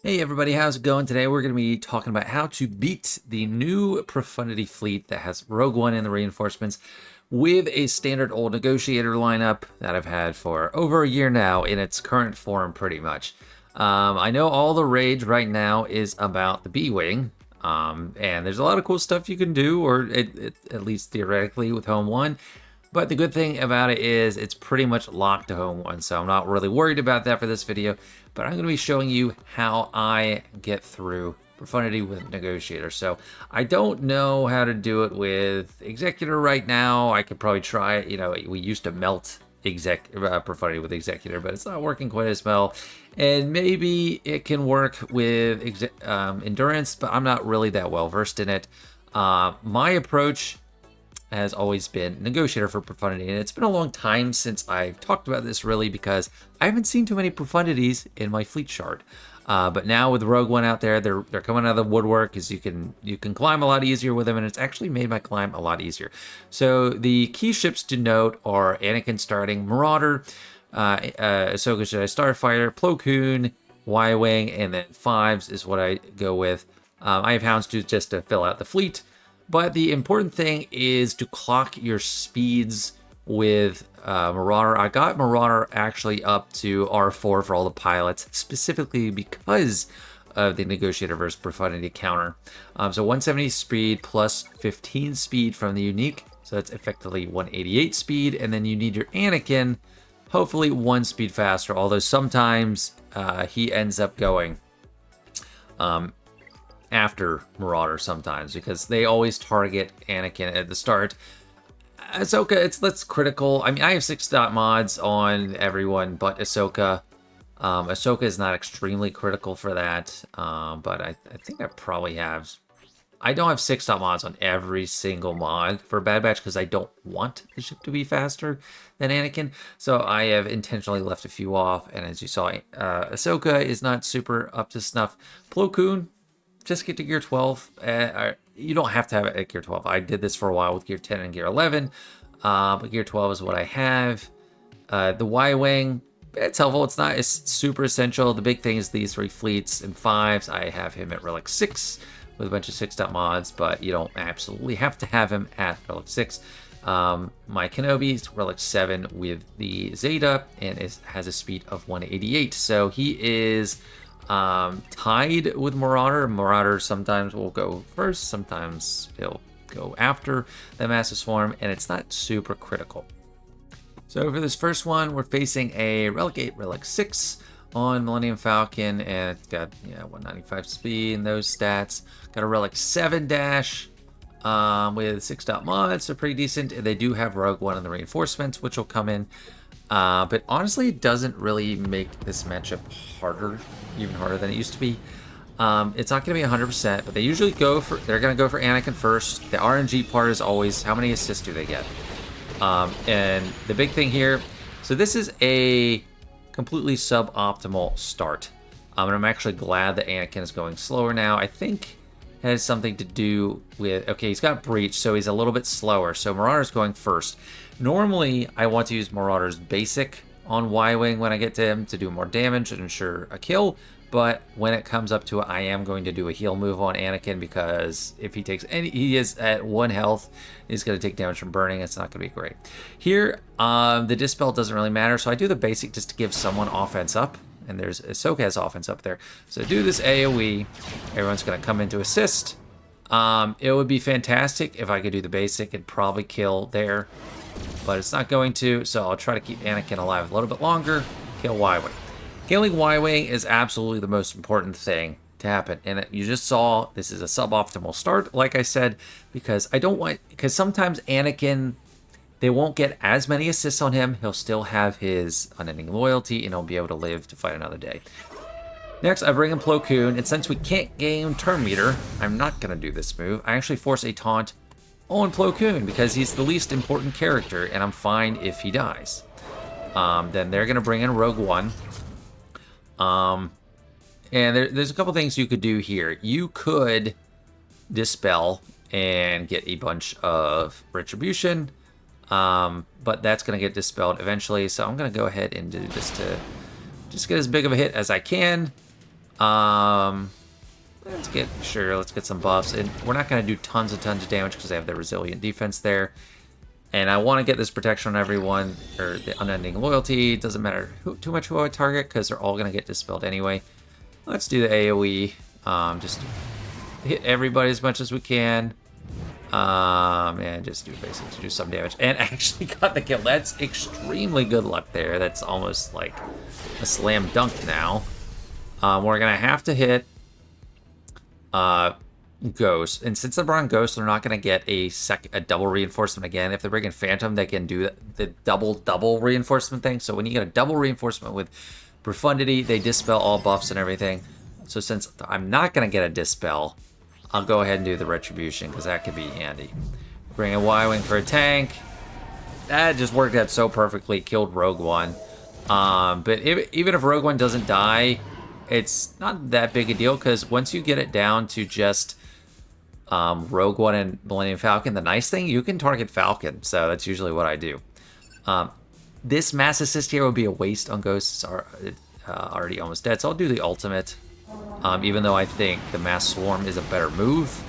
Hey everybody, how's it going? Today we're going to be talking about how to beat the new Profundity fleet that has Rogue One and the reinforcements with a standard old Negotiator lineup that I've had for over a year now in its current form pretty much. I know all the rage right now is about the B-Wing, and there's a lot of cool stuff you can do, or at least theoretically with Home 1. But the good thing about it is it's pretty much locked to Home 1, so I'm not really worried about that for this video. But I'm going to be showing you how I get through Profundity with Negotiator. So I don't know how to do it with Executor right now. I could probably try it. You know, we used to melt Profundity with Executor, but it's not working quite as well. And maybe it can work with Endurance, but I'm not really that well versed in it. My approach has always been Negotiator for Profundity, and it's been a long time since I've talked about this really because I haven't seen too many Profundities in my fleet shard. But now with Rogue One out there, they're coming out of the woodwork because you can climb a lot easier with them, and it's actually made my climb a lot easier. So the key ships to note are Anakin starting, Marauder, Ahsoka Jedi Starfighter, Plo Koon, Y-Wing, and then Fives is what I go with. I have Houndstooth just to fill out the fleet. But the important thing is to clock your speeds with Marauder. I got Marauder actually up to R4 for all the pilots, specifically because of the Negotiator versus Profundity counter. So 170 speed plus 15 speed from the unique. So that's effectively 188 speed. And then you need your Anakin, hopefully 1 speed faster, although sometimes he ends up going after Marauder sometimes because they always target Anakin at the start. Ahsoka, that's critical. I mean, I have 6-dot mods on everyone but Ahsoka. Ahsoka is not extremely critical for that, but I think I probably have... I don't have 6-dot mods on every single mod for Bad Batch because I don't want the ship to be faster than Anakin. So I have intentionally left a few off, and as you saw, Ahsoka is not super up to snuff. Plo Koon, just get to gear 12. You don't have to have it at gear 12. I did this for a while with gear 10 and gear 11, but gear 12 is what I have. The Y-Wing, it's helpful. It's not super essential. The big thing is these 3 fleets and 5s. I have him at Relic 6 with a bunch of 6-dot mods, but you don't absolutely have to have him at Relic 6. My Kenobi is Relic 7 with the Zeta and has a speed of 188. So he is... tied with Marauder. Marauder sometimes will go first, sometimes he'll go after the Massive Swarm, and it's not super critical. So for this first one, we're facing a Relic 8, Relic 6 on Millennium Falcon, and it's got 195 speed and those stats. Got a Relic 7 dash with 6-dot mods, so pretty decent. And they do have Rogue One and the reinforcements, which will come in. But honestly, it doesn't really make this matchup harder, even harder than it used to be. It's not going to be 100%, but they usually they're going to go for Anakin first. The RNG part is always, how many assists do they get? And the big thing here, so this is a completely suboptimal start. And I'm actually glad that Anakin is going slower now. I think it has something to do with, okay, he's got Breach, so he's a little bit slower. So Marauder's going first. Normally, I want to use Marauder's basic on Y-Wing when I get to him to do more damage and ensure a kill, but when it comes up to it, I am going to do a heal move on Anakin because if he takes he is at 1 health, he's going to take damage from burning. It's not going to be great. Here, the Dispel doesn't really matter, so I do the basic just to give someone offense up, and there's Ahsoka has offense up there. So do this AoE, everyone's going to come in to assist. It would be fantastic if I could do the basic and probably kill there, but it's not going to, so I'll try to keep Anakin alive a little bit longer, kill Y-Wing. Killing Y-Wing is absolutely the most important thing to happen, and you just saw this is a suboptimal start, like I said, because because sometimes Anakin, they won't get as many assists on him, he'll still have his unending loyalty, and he'll be able to live to fight another day. Next, I bring in Plo Koon, and since we can't gain turn meter, I'm not going to do this move. I actually force a taunt on Plo Koon because he's the least important character, and I'm fine if he dies. Then they're going to bring in Rogue One. And there's a couple things you could do here. You could Dispel and get a bunch of Retribution, but that's going to get dispelled eventually, so I'm going to go ahead and do this to just get as big of a hit as I can. Let's get some buffs. And we're not going to do tons and tons of damage because they have their resilient defense there. And I want to get this protection on everyone, or the unending loyalty. Doesn't matter too much who I target because they're all going to get dispelled anyway. Let's do the AoE. Just hit everybody as much as we can. And just basically do some damage. And actually got the kill. That's extremely good luck there. That's almost like a slam dunk now. We're going to have to hit Ghost. And since they're on Ghost, they're not going to get a double reinforcement again. If they're bringing Phantom, they can do the double reinforcement thing. So when you get a double reinforcement with Profundity, they dispel all buffs and everything. So since I'm not going to get a dispel, I'll go ahead and do the Retribution, because that could be handy. Bring a Y-Wing for a tank. That just worked out so perfectly. Killed Rogue One. But even if Rogue One doesn't die, it's not that big a deal, because once you get it down to just Rogue One and Millennium Falcon, the nice thing, you can target Falcon. So that's usually what I do. This Mass Assist here would be a waste on Ghosts. Are already almost dead, so I'll do the ultimate. Even though I think the Mass Swarm is a better move.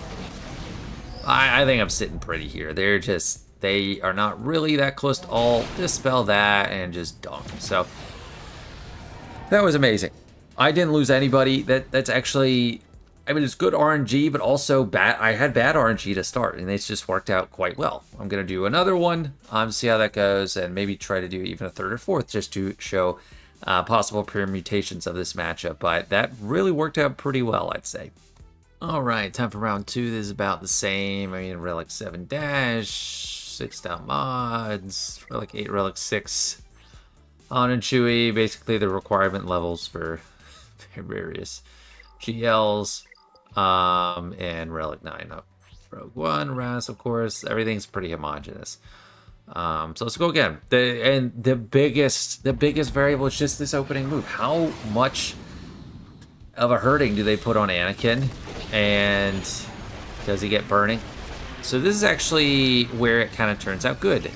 I think I'm sitting pretty here. They are not really that close to all. Dispel that and just dunk. So that was amazing. I didn't lose anybody. That's actually, I mean, it's good RNG, but also bad. I had bad RNG to start, and it's just worked out quite well. I'm gonna do another one, see how that goes, and maybe try to do even a third or fourth just to show possible permutations of this matchup. But that really worked out pretty well, I'd say. All right, time for round 2. This is about the same. I mean, Relic 7 dash, 6 down mods, Relic 8, Relic 6. On and Chewy, basically the requirement levels for various GLs, and Relic 9 up. Rogue One, Raz, of course. Everything's pretty homogenous. So let's go again. The biggest variable is just this opening move. How much of a hurting do they put on Anakin? And does he get burning? So this is actually where it kind of turns out good.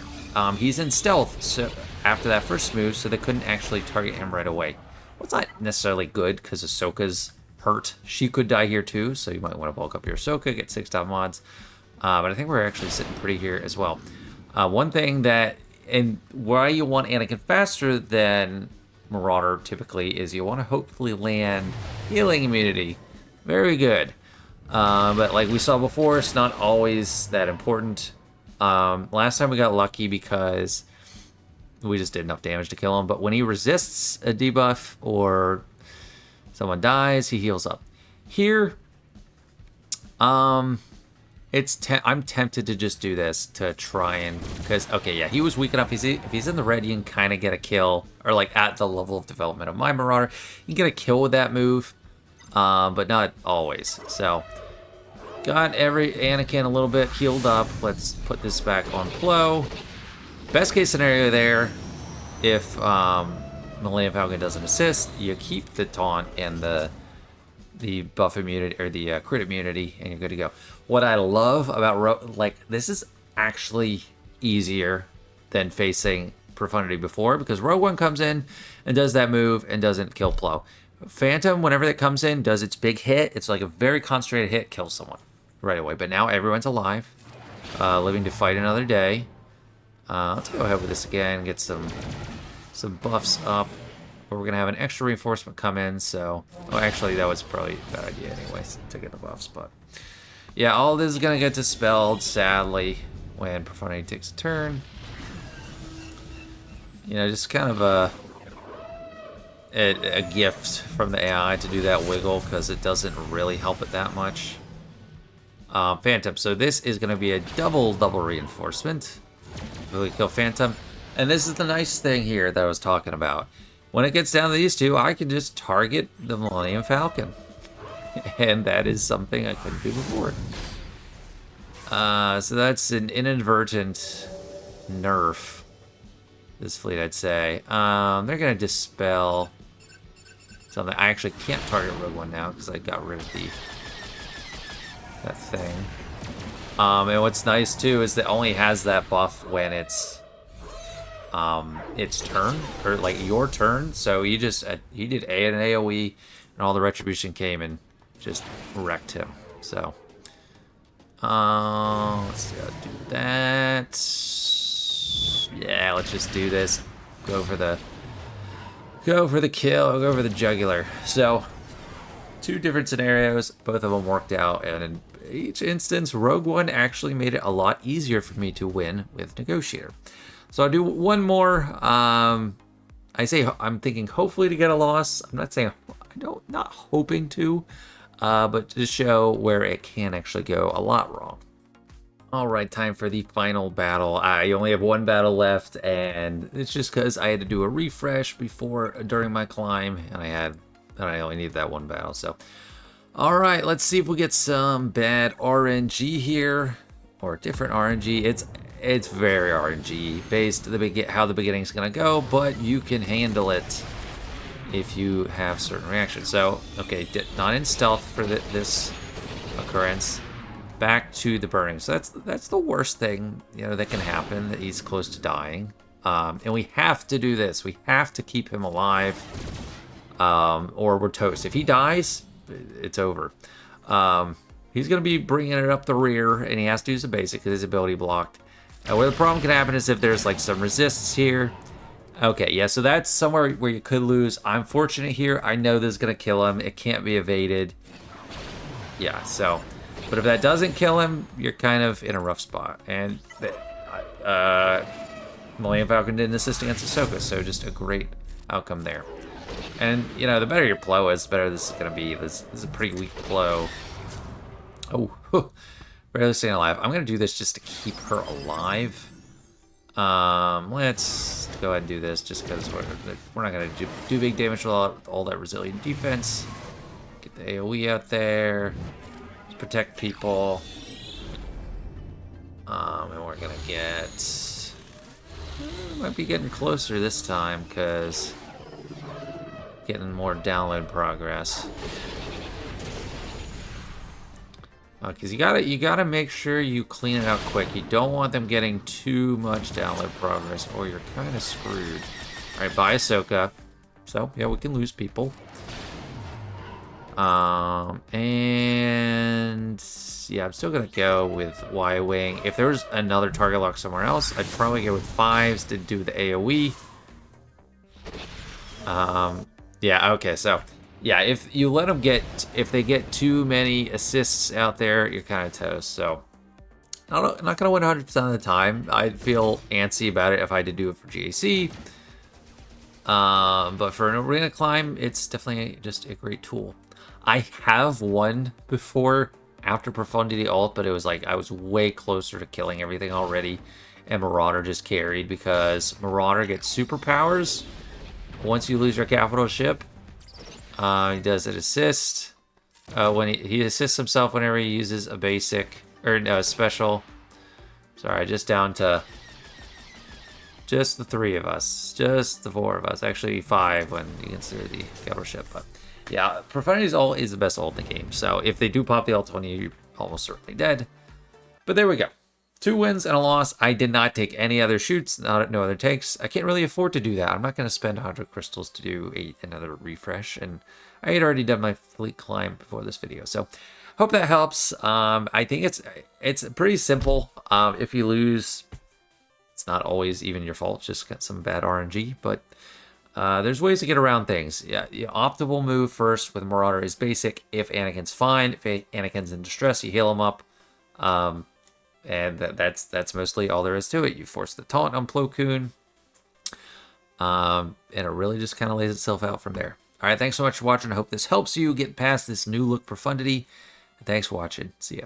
He's in stealth, so after that first move, so they couldn't actually target him right away. Well, it's not necessarily good because Ahsoka's hurt. She could die here too, so you might want to bulk up your Ahsoka, get 6 down mods. But I think we're actually sitting pretty here as well. One thing that, and why you want Anakin faster than Marauder typically, is you want to hopefully land healing immunity. Very good. But like we saw before, it's not always that important. Last time we got lucky because we just did enough damage to kill him. But when he resists a debuff or someone dies, he heals up. Here, I'm tempted to just do this to try and, because okay, yeah, he was weak enough. If he's in the red, you can kind of get a kill, or like at the level of development of my Marauder, you can get a kill with that move, but not always. So got every Anakin a little bit healed up. Let's put this back on Plo. Best case scenario there, if Millennium Falcon doesn't assist, you keep the taunt and the buff immunity, or the crit immunity, and you're good to go. What I love about this is actually easier than facing Profundity before, because Rogue One comes in and does that move and doesn't kill Plo. Phantom, whenever that comes in, does its big hit. It's like a very concentrated hit, kills someone right away. But now everyone's alive, living to fight another day. Let's go ahead with this again, get some buffs up. But we're gonna have an extra reinforcement come in, so actually that was probably a bad idea anyways to get the buffs, but yeah, all this is gonna get dispelled sadly when Profundity takes a turn. You know, just kind of a gift from the AI to do that wiggle, because it doesn't really help it that much. Phantom, so this is gonna be a double reinforcement. Really kill Phantom, and this is the nice thing here that I was talking about. When it gets down to these two, I can just target the Millennium Falcon. And that is something I couldn't do before. So that's an inadvertent nerf. This fleet, I'd say. They're going to dispel something. I actually can't target Rogue One now because I got rid of that thing. And what's nice, too, is that it only has that buff when it's turn, or like your turn. So he did an AoE and all the retribution came and just wrecked him. So, let's do that. Yeah, let's just do this. Go for the kill. Go for the jugular. So, 2 different scenarios. Both of them worked out, and in each instance, Rogue One actually made it a lot easier for me to win with Negotiator. So I'll do one more. I say I'm thinking hopefully to get a loss. I'm not saying not hoping to, but to show where it can actually go a lot wrong. All right, time for the final battle. I only have 1 battle left, and it's just because I had to do a refresh during my climb, and I only need that 1 battle. So, all right, let's see if we get some bad RNG here, or different RNG. It's very RNG based how the beginning's gonna go, but you can handle it if you have certain reactions. So, okay, not in stealth for this occurrence. Back to the burning. So that's the worst thing, that can happen, that he's close to dying. And we have to do this. We have to keep him alive, or we're toast. If he dies, it's over. He's going to be bringing it up the rear, and he has to use a basic because his ability blocked. Where the problem can happen is if there's like some resists here. Okay, yeah, so that's somewhere where you could lose. I'm fortunate here. I know this is going to kill him. It can't be evaded. Yeah, so... But if that doesn't kill him, you're kind of in a rough spot. And Millennium Falcon didn't assist against Ahsoka, so just a great outcome there. And, the better your plow is, the better this is going to be. This is a pretty weak plow. Oh, barely staying alive. I'm going to do this just to keep her alive. Let's go ahead and do this just because we're not going to do big damage with all that resilient defense. Get the AoE out there. Protect people, and we're gonna might be getting closer this time because getting more download progress. Because you gotta make sure you clean it out quick. You don't want them getting too much download progress, or you're kind of screwed. All right, bye Ahsoka. So yeah, we can lose people. And yeah, I'm still gonna go with Y-Wing. If there was another target lock somewhere else, I'd probably go with 5s to do the AoE. Yeah, okay, so yeah, if they get too many assists out there, you're kind of toast. So I'm not gonna win 100% of the time. I'd feel antsy about it if I had to do it for GAC. But for an arena climb, it's definitely just a great tool. I have won before after Profundity ult, but it was like I was way closer to killing everything already, and Marauder just carried because Marauder gets superpowers once you lose your capital ship. He does an assist when he assists himself whenever he uses a basic or no special. Sorry, just down to just the 3 of us, just the 4 of us. Actually 5 when you consider the capital ship, but. Yeah, Profundity's ult is the best ult in the game, so if they do pop the ult on you, you're almost certainly dead. But there we go. 2 wins and a loss. I did not take any other shoots, no other takes. I can't really afford to do that. I'm not going to spend 100 crystals to do another refresh, and I had already done my fleet climb before this video, so hope that helps. I think it's pretty simple. If you lose, it's not always even your fault, just got some bad RNG, but... there's ways to get around things. Yeah, the optimal move first with Marauder is basic. If Anakin's fine, if Anakin's in distress, you heal him up. And that's mostly all there is to it. You force the taunt on Plo Koon. And it really just kind of lays itself out from there. All right, thanks so much for watching. I hope this helps you get past this new look Profundity. Thanks for watching. See ya.